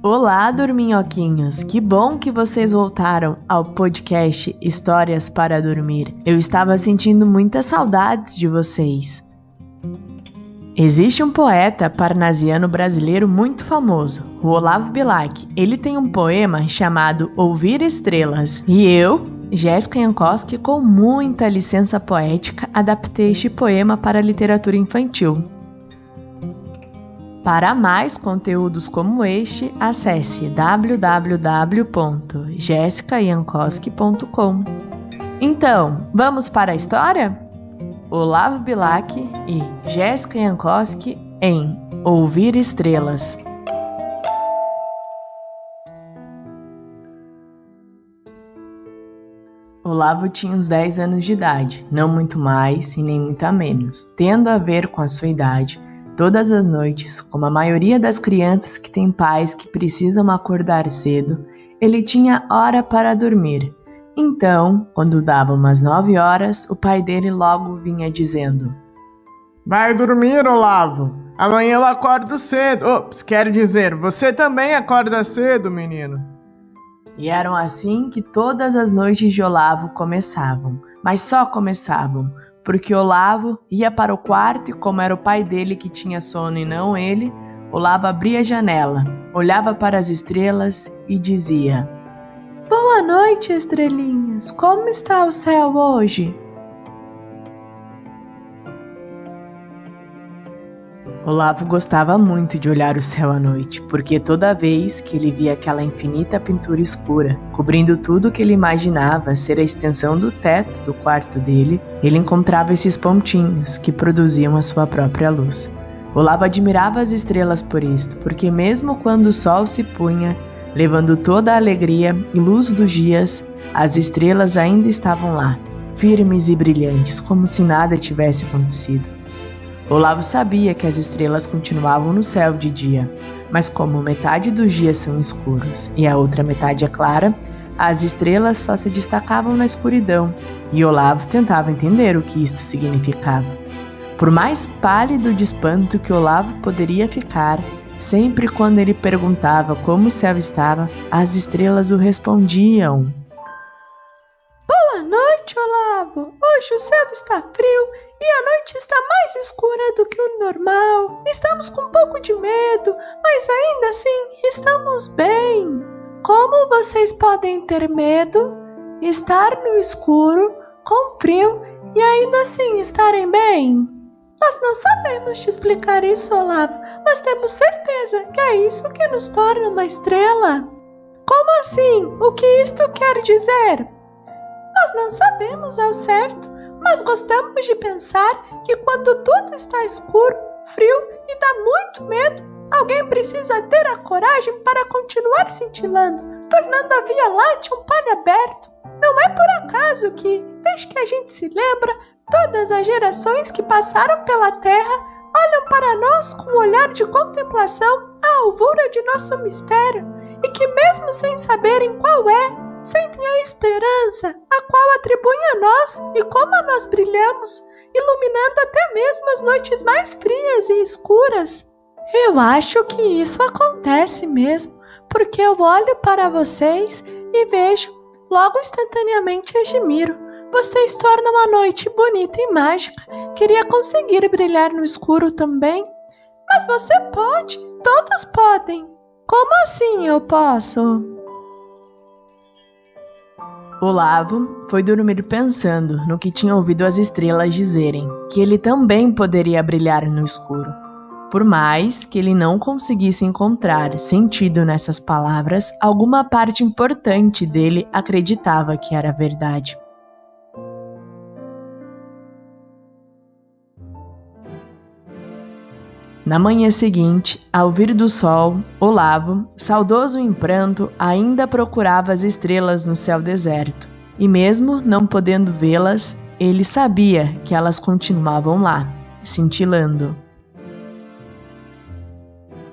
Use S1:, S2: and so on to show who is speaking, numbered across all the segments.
S1: Olá, dorminhoquinhos! Que bom que vocês voltaram ao podcast Histórias para Dormir. Eu estava sentindo muitas saudades de vocês. Existe um poeta parnasiano brasileiro muito famoso, o Olavo Bilac. Ele tem um poema chamado Ouvir Estrelas. E eu, Jéssica Jankowski, com muita licença poética, adaptei este poema para a literatura infantil. Para mais conteúdos como este, acesse www.jessicajankowski.com. Então, vamos para a história? Olavo Bilac e Jéssica Jankowski em Ouvir Estrelas. Olavo tinha uns 10 anos de idade, não muito mais e nem muito menos, tendo a ver com a sua idade. Todas as noites, como a maioria das crianças que têm pais que precisam acordar cedo, ele tinha hora para dormir. Então, quando dava umas 9 horas, o pai dele logo vinha dizendo:
S2: Vai dormir, Olavo. Amanhã eu acordo cedo. Quer dizer, você também acorda cedo, menino.
S1: E eram assim que todas as noites de Olavo começavam, mas só começavam, porque Olavo ia para o quarto e, como era o pai dele que tinha sono e não ele, Olavo abria a janela, olhava para as estrelas e dizia: Boa noite, estrelinhas! Como está o céu hoje? Olavo gostava muito de olhar o céu à noite, porque toda vez que ele via aquela infinita pintura escura, cobrindo tudo que ele imaginava ser a extensão do teto do quarto dele, ele encontrava esses pontinhos que produziam a sua própria luz. Olavo admirava as estrelas por isto, porque mesmo quando o sol se punha, levando toda a alegria e luz dos dias, as estrelas ainda estavam lá, firmes e brilhantes, como se nada tivesse acontecido. Olavo sabia que as estrelas continuavam no céu de dia, mas como metade dos dias são escuros e a outra metade é clara, as estrelas só se destacavam na escuridão, e Olavo tentava entender o que isto significava. Por mais pálido de espanto que Olavo poderia ficar, sempre quando ele perguntava como o céu estava, as estrelas o respondiam. Boa noite, Olavo! Hoje o céu está frio e a noite está mais escura do que o normal. Estamos com um pouco de medo, mas ainda assim estamos bem. Como vocês podem ter medo, estar no escuro, com frio e ainda assim estarem bem? Nós não sabemos te explicar isso, Olavo, mas temos certeza que é isso que nos torna uma estrela. Como assim? O que isto quer dizer? Nós não sabemos ao certo, mas gostamos de pensar que quando tudo está escuro, frio e dá muito medo, alguém precisa ter a coragem para continuar cintilando, tornando a Via Láctea um palho aberto. Não é por acaso que, desde que a gente se lembra, todas as gerações que passaram pela Terra olham para nós com um olhar de contemplação à alvura de nosso mistério, e que mesmo sem saberem qual é, sentem a esperança, a qual atribuem a nós e como a nós brilhamos, iluminando até mesmo as noites mais frias e escuras. Eu acho que isso acontece mesmo, porque eu olho para vocês e vejo, logo instantaneamente admiro. Vocês tornam a noite bonita e mágica. Queria conseguir brilhar no escuro também. Mas você pode, todos podem. Como assim eu posso? Olavo foi dormir pensando no que tinha ouvido as estrelas dizerem, que ele também poderia brilhar no escuro. Por mais que ele não conseguisse encontrar sentido nessas palavras, alguma parte importante dele acreditava que era verdade. Na manhã seguinte, ao vir do sol, Olavo, saudoso em pranto, ainda procurava as estrelas no céu deserto. E mesmo não podendo vê-las, ele sabia que elas continuavam lá, cintilando.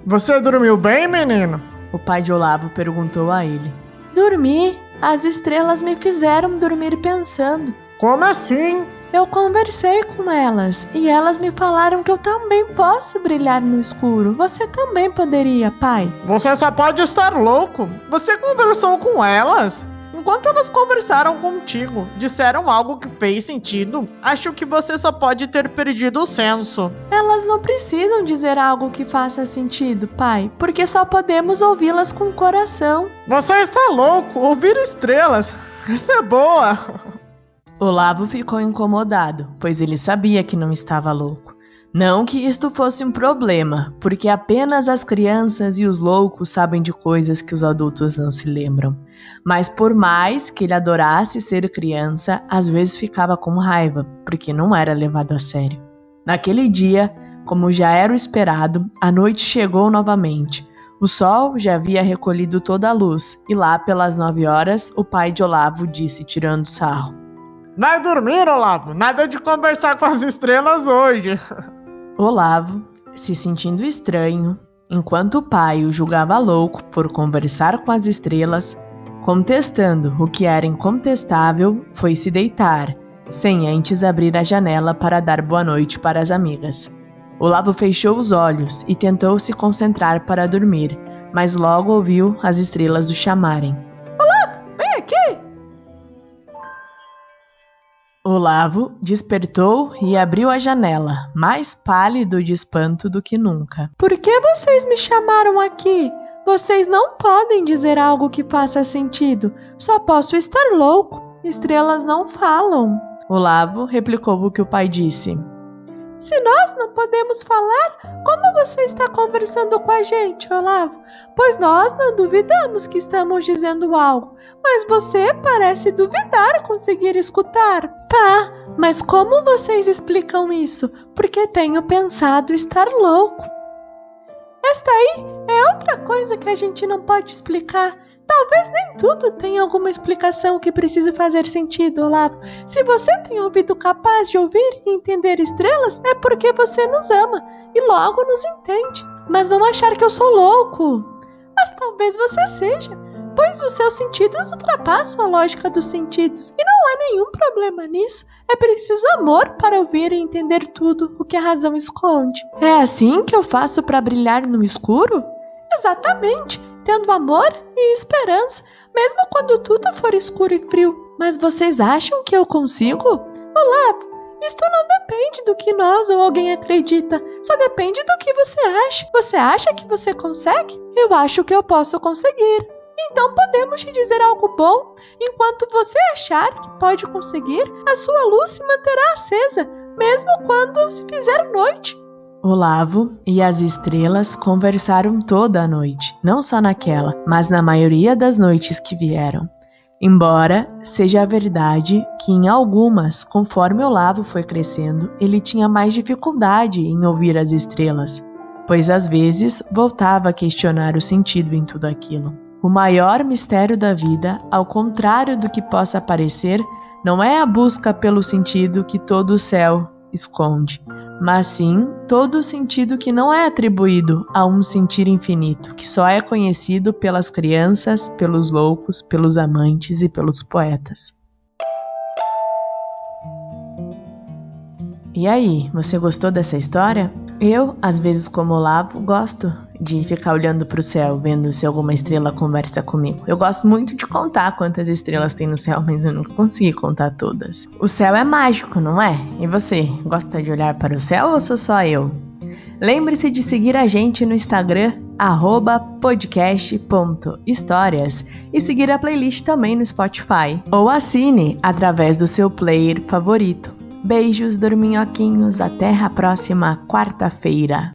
S2: Você dormiu bem, menino?
S1: O pai de Olavo perguntou a ele. Dormi. As estrelas me fizeram dormir pensando.
S2: Como assim?
S1: Eu conversei com elas e elas me falaram que eu também posso brilhar no escuro. Você também poderia, pai.
S2: Você só pode estar louco. Você conversou com elas? Enquanto elas conversaram contigo, disseram algo que fez sentido, acho que você só pode ter perdido o senso.
S1: Elas não precisam dizer algo que faça sentido, pai, porque só podemos ouvi-las com o coração.
S2: Você está louco? Ouvir estrelas? Isso é boa!
S1: Olavo ficou incomodado, pois ele sabia que não estava louco. Não que isto fosse um problema, porque apenas as crianças e os loucos sabem de coisas que os adultos não se lembram. Mas por mais que ele adorasse ser criança, às vezes ficava com raiva, porque não era levado a sério. Naquele dia, como já era o esperado, a noite chegou novamente. O sol já havia recolhido toda a luz, e lá pelas 9 horas, o pai de Olavo disse, tirando sarro:
S2: Vai dormir, Olavo. Nada de conversar com as estrelas hoje.
S1: Olavo, se sentindo estranho, enquanto o pai o julgava louco por conversar com as estrelas, contestando o que era incontestável, foi se deitar, sem antes abrir a janela para dar boa noite para as amigas. Olavo fechou os olhos e tentou se concentrar para dormir, mas logo ouviu as estrelas o chamarem. Olavo, vem aqui! Olavo despertou e abriu a janela, mais pálido de espanto do que nunca. Por que vocês me chamaram aqui? Vocês não podem dizer algo que faça sentido. Só posso estar louco. Estrelas não falam. Olavo replicou o que o pai disse. Se nós não podemos falar, como você está conversando com a gente, Olavo? Pois nós não duvidamos que estamos dizendo algo, mas você parece duvidar conseguir escutar. Tá, mas como vocês explicam isso? Porque tenho pensado estar louco. Esta aí é outra coisa que a gente não pode explicar. Talvez nem tudo tenha alguma explicação que precise fazer sentido, Olavo. Se você tem ouvido capaz de ouvir e entender estrelas, é porque você nos ama e logo nos entende. Mas vão achar que eu sou louco. Mas talvez você seja, pois os seus sentidos ultrapassam a lógica dos sentidos. E não há nenhum problema nisso. É preciso amor para ouvir e entender tudo o que a razão esconde. É assim que eu faço para brilhar no escuro? Exatamente. Tendo amor e esperança, mesmo quando tudo for escuro e frio. Mas vocês acham que eu consigo? Olavo, isto não depende do que nós ou alguém acredita, só depende do que você acha. Você acha que você consegue? Eu acho que eu posso conseguir. Então podemos te dizer algo bom. Enquanto você achar que pode conseguir, a sua luz se manterá acesa, mesmo quando se fizer noite. Olavo e as estrelas conversaram toda a noite, não só naquela, mas na maioria das noites que vieram. Embora seja a verdade que em algumas, conforme Olavo foi crescendo, ele tinha mais dificuldade em ouvir as estrelas, pois às vezes voltava a questionar o sentido em tudo aquilo. O maior mistério da vida, ao contrário do que possa parecer, não é a busca pelo sentido que todo o céu esconde, mas sim todo o sentido que não é atribuído a um sentir infinito, que só é conhecido pelas crianças, pelos loucos, pelos amantes e pelos poetas. E aí, você gostou dessa história? Eu, às vezes como Olavo, gosto de ficar olhando para o céu, vendo se alguma estrela conversa comigo. Eu gosto muito de contar quantas estrelas tem no céu, mas eu nunca consegui contar todas. O céu é mágico, não é? E você, gosta de olhar para o céu ou sou só eu? Lembre-se de seguir a gente no Instagram, @podcast.histórias, e seguir a playlist também no Spotify. Ou assine através do seu player favorito. Beijos, dorminhoquinhos, até a próxima quarta-feira.